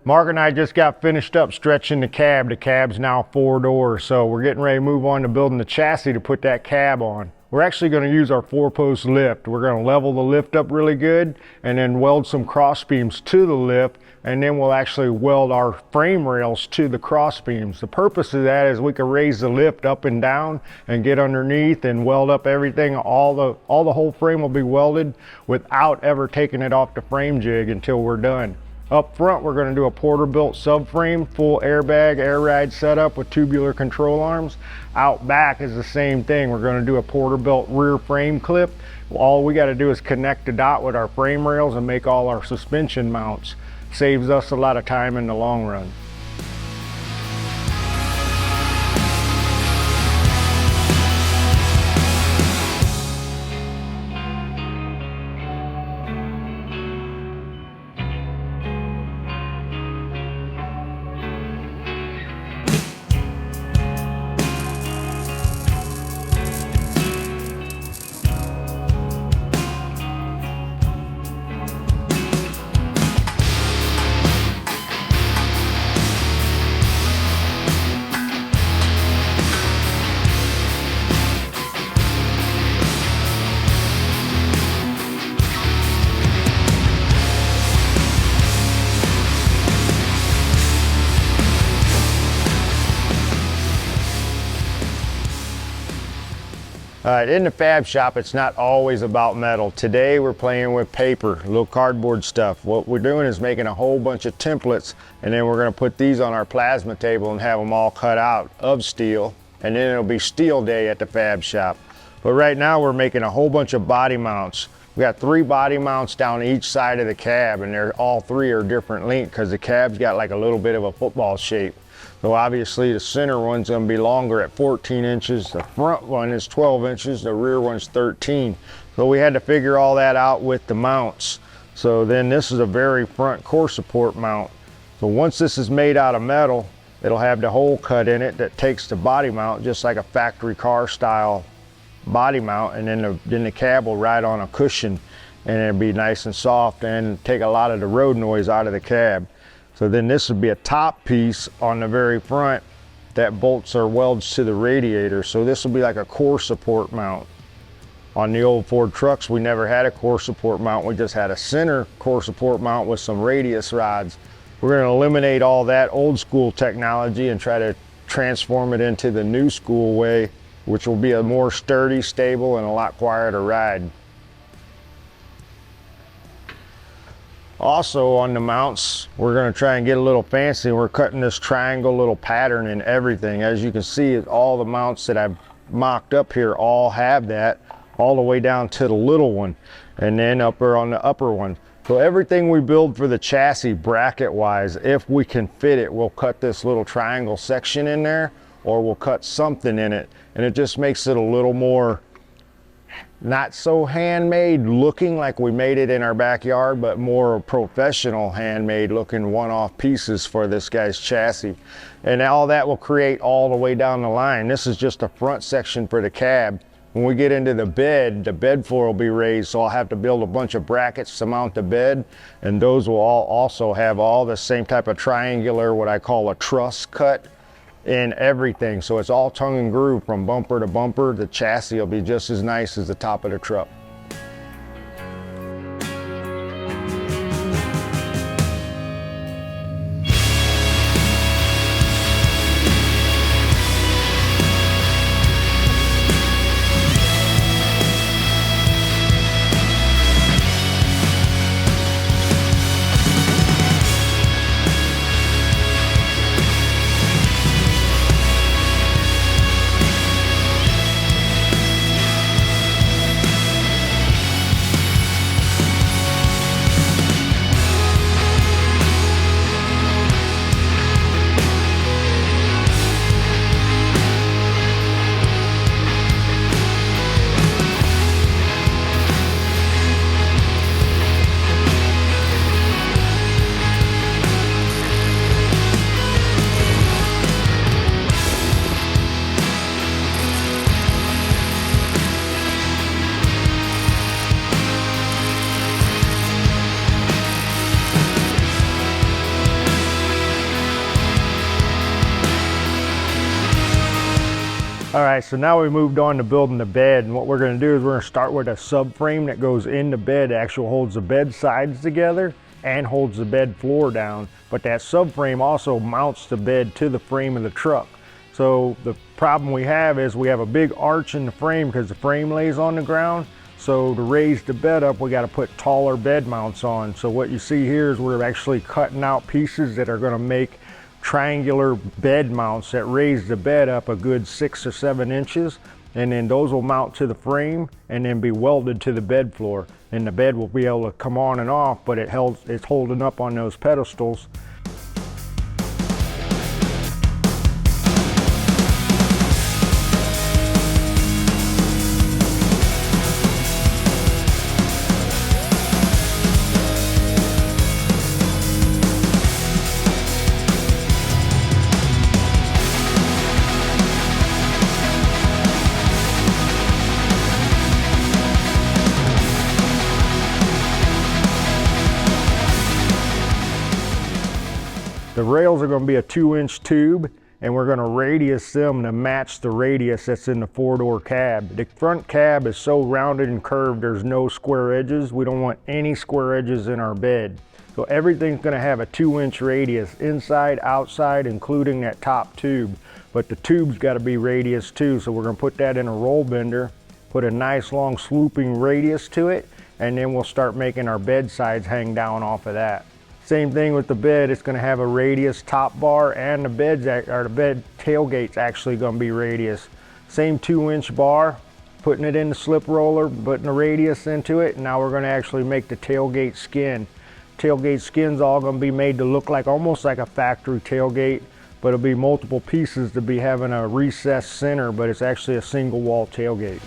Mark and I just got finished up stretching the cab. The cab's now 4 doors, so we're getting ready to move on to building the chassis to put that cab on. We're actually going to use our 4-post lift. We're going to level the lift up really good and then weld some cross beams to the lift, and then we'll actually weld our frame rails to the cross beams. The purpose of that is we can raise the lift up and down and get underneath and weld up everything. All the whole frame will be welded without ever taking it off the frame jig until we're done. Up front, we're going to do a Porter-built subframe, full airbag, air ride setup with tubular control arms. Out back is the same thing. We're going to do a Porter-built rear frame clip. All we got to do is connect the dot with our frame rails and make all our suspension mounts. Saves us a lot of time in the long run. All right, in the fab shop, it's not always about metal. Today we're playing with paper, little cardboard stuff. What we're doing is making a whole bunch of templates, and then we're gonna put these on our plasma table and have them all cut out of steel, and then it'll be steel day at the fab shop. But right now we're making a whole bunch of body mounts. We got 3 body mounts down each side of the cab, and they're all 3 are different length because the cab's got like a little bit of a football shape. So obviously the center one's going to be longer at 14 inches, the front one is 12 inches, the rear one's 13. So we had to figure all that out with the mounts. So then this is a very front core support mount. So once this is made out of metal, it'll have the hole cut in it that takes the body mount, just like a factory car style body mount, and then the cab will ride on a cushion, and it'll be nice and soft and take a lot of the road noise out of the cab. So then this would be a top piece on the very front that bolts or welds to the radiator. So this will be like a core support mount. On the old Ford trucks, we never had a core support mount. We just had a center core support mount with some radius rods. We're going to eliminate all that old school technology and try to transform it into the new school way, which will be a more sturdy, stable, and a lot quieter ride. Also on the mounts, we're going to try and get a little fancy. We're cutting this triangle little pattern in everything. As you can see, all the mounts that I've mocked up here all have that, all the way down to the little one, and then upper on the upper one. So everything we build for the chassis bracket wise, if we can fit it, we'll cut this little triangle section in there, or we'll cut something in it, and it just makes it a little more not so handmade looking, like we made it in our backyard, but more professional handmade looking one-off pieces for this guy's chassis. And all that will create all the way down the line. This is just a front section for the cab. When we get into the bed floor will be raised, so I'll have to build a bunch of brackets to mount the bed, and those will all also have all the same type of triangular, what I call a truss cut in everything. So it's all tongue and groove from bumper to bumper. The chassis will be just as nice as the top of the truck. All right, so now we moved on to building the bed, and what we're going to do is we're going to start with a subframe that goes in the bed, actually holds the bed sides together and holds the bed floor down, but that subframe also mounts the bed to the frame of the truck. So the problem we have is we have a big arch in the frame because the frame lays on the ground. So to raise the bed up, we got to put taller bed mounts on. So what you see here is we're actually cutting out pieces that are going to make triangular bed mounts that raise the bed up a good 6 or 7 inches, and then those will mount to the frame and then be welded to the bed floor, and the bed will be able to come on and off, but it's holding up on those pedestals. The rails are going to be a 2-inch tube, and we're going to radius them to match the radius that's in the 4-door cab. The front cab is so rounded and curved, there's no square edges. We don't want any square edges in our bed. So everything's going to have a 2-inch radius, inside, outside, including that top tube. But the tube's got to be radius too, so we're going to put that in a roll bender, put a nice long swooping radius to it, and then we'll start making our bed sides hang down off of that. Same thing with the bed, it's going to have a radius top bar, and the bed tailgate's actually going to be radius. Same 2-inch bar, putting it in the slip roller, putting the radius into it, and now we're going to actually make the tailgate skin. Tailgate skin's all going to be made to look like almost like a factory tailgate, but it'll be multiple pieces to be having a recessed center, but it's actually a single wall tailgate.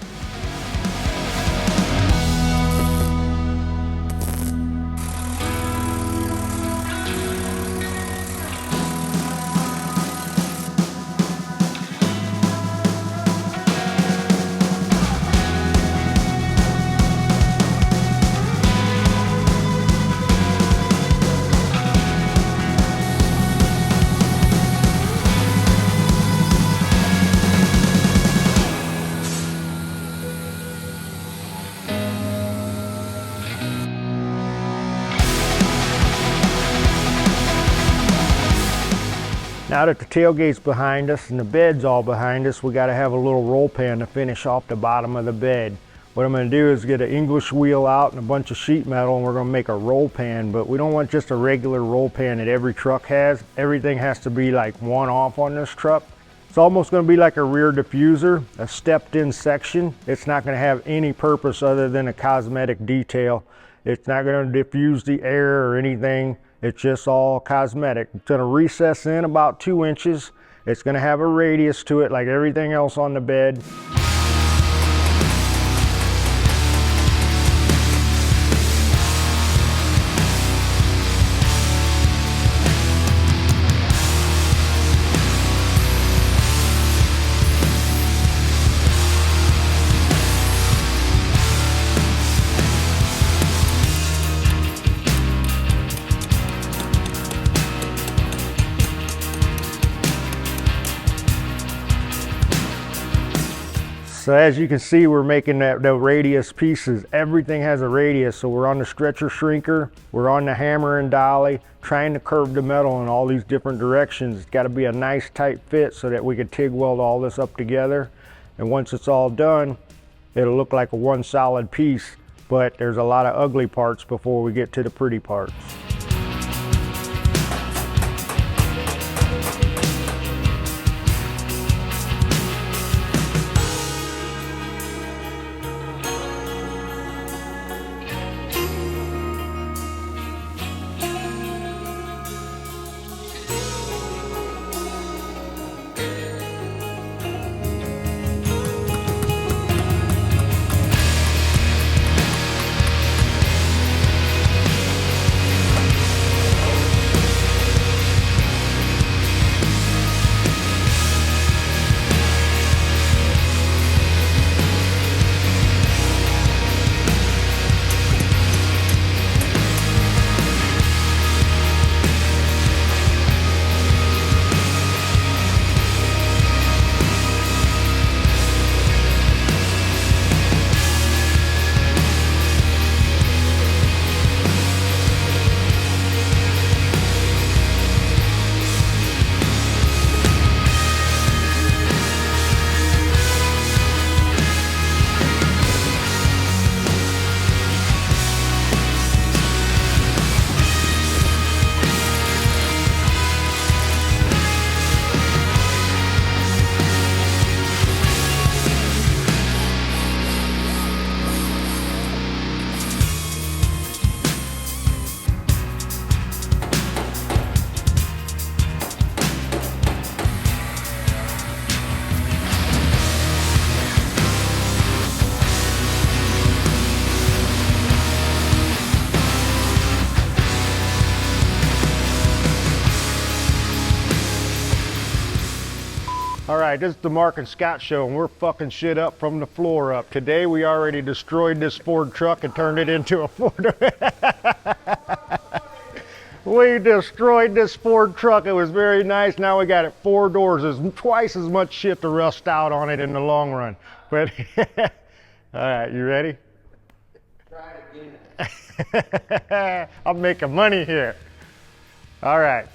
Now that the tailgate's behind us and the bed's all behind us, we got to have a little roll pan to finish off the bottom of the bed. What I'm going to do is get an English wheel out and a bunch of sheet metal, and we're going to make a roll pan, but we don't want just a regular roll pan that every truck has. Everything has to be like one off on this truck. It's almost going to be like a rear diffuser, a stepped in section. It's not going to have any purpose other than a cosmetic detail. It's not going to diffuse the air or anything. It's just all cosmetic. It's going to recess in about 2 inches. It's going to have a radius to it like everything else on the bed. So as you can see, we're making the radius pieces. Everything has a radius, so we're on the stretcher shrinker, we're on the hammer and dolly, trying to curve the metal in all these different directions. It's got to be a nice tight fit so that we can TIG weld all this up together. And once it's all done, it'll look like a one solid piece, but there's a lot of ugly parts before we get to the pretty parts. All right, this is the Mark and Scott show, and we're fucking shit up from the floor up. Today we already destroyed this Ford truck and turned it into a Ford. We destroyed this Ford truck. It was very nice. Now we got it 4 doors. There's twice as much shit to rust out on it in the long run. But all right, you ready? Try it again. I'm making money here. All right.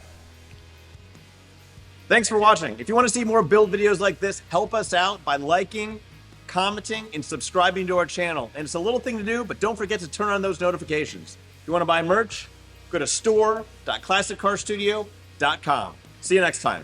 Thanks for watching. If you want to see more build videos like this, help us out by liking, commenting, and subscribing to our channel. And it's a little thing to do, but don't forget to turn on those notifications. If you want to buy merch, go to store.classiccarstudio.com. See you next time.